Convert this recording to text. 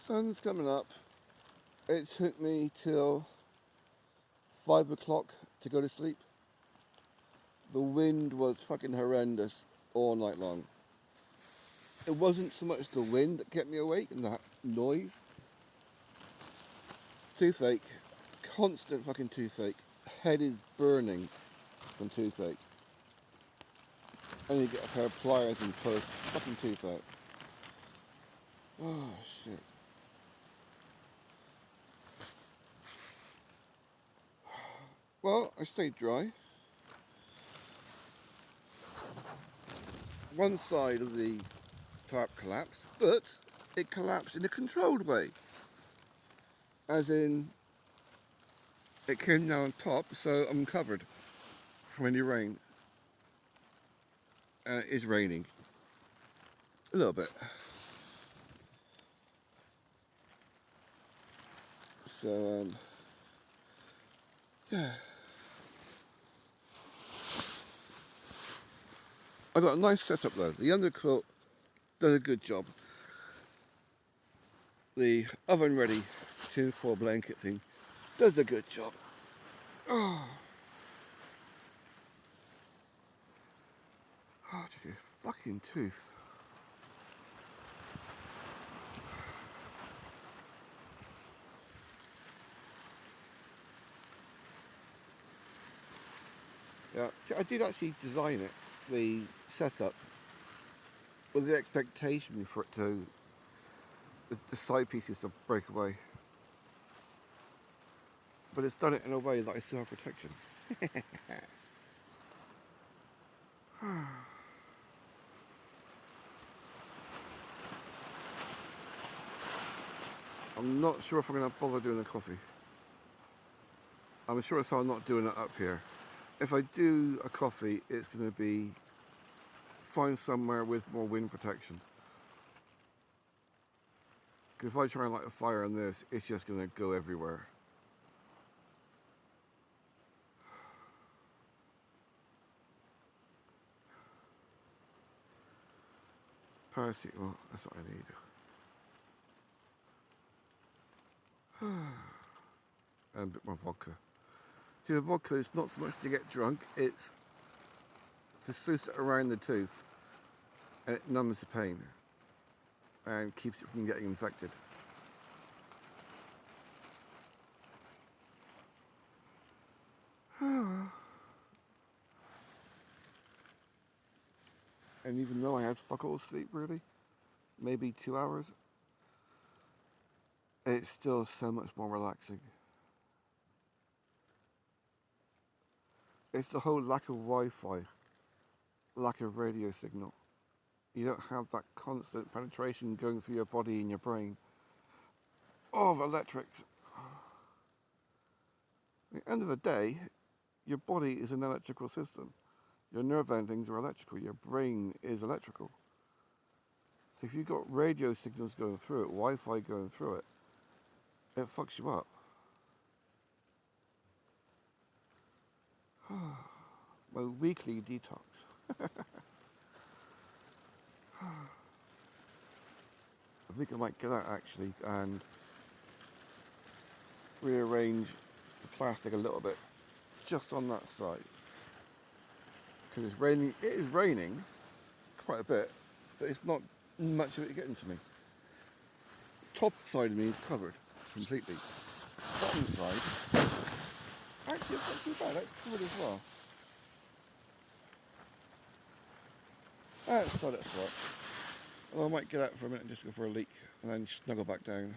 Sun's coming up. It took me till 5 o'clock to go to sleep. The wind was fucking horrendous all night long. It wasn't so much the wind that kept me awake and that noise. Toothache. Constant fucking toothache. Head is burning from toothache. I need to get a pair of pliers and pull this fucking tooth out. Oh shit. Well, I stayed dry. One side of the tarp collapsed, but it collapsed in a controlled way. As in, it came down on top, so I'm covered from any rain. And it is raining. A little bit. So, yeah. I got a nice setup though. The underquilt does a good job. The oven ready tinfoil blanket thing does a good job. Oh, just this fucking tooth. Yeah, see, I did actually design it, the setup, with the expectation for it to, the side pieces to break away. But it's done it in a way that I still have protection. I'm not sure if I'm going to bother doing a coffee. I'm sure as hell I'm not doing it up here. If I do a coffee, it's going to be find somewhere with more wind protection. Because if I try and light a fire on this, it's just going to go everywhere. Paracetamol, that's what I need. And a bit more vodka. See, the vodka is not so much to get drunk, it's to sluice it around the tooth and it numbs the pain and keeps it from getting infected. And even though I had fuck all sleep really, maybe 2 hours, it's still so much more relaxing. It's the whole lack of Wi-Fi, lack of radio signal. You don't have that constant penetration going through your body and your brain of electrics. At the end of the day, your body is an electrical system. Your nerve endings are electrical. Your brain is electrical. So if you've got radio signals going through it, Wi-Fi going through it, it fucks you up. My weekly detox. I think I might get out actually and rearrange the plastic a little bit just on that side. Because it's raining, it is raining quite a bit, but it's not much of it getting to me. Top side of me is covered completely. Bottom side, actually it's not too bad, that's covered as well. That's right. Although I might get out for a minute and just go for a leak and then snuggle back down.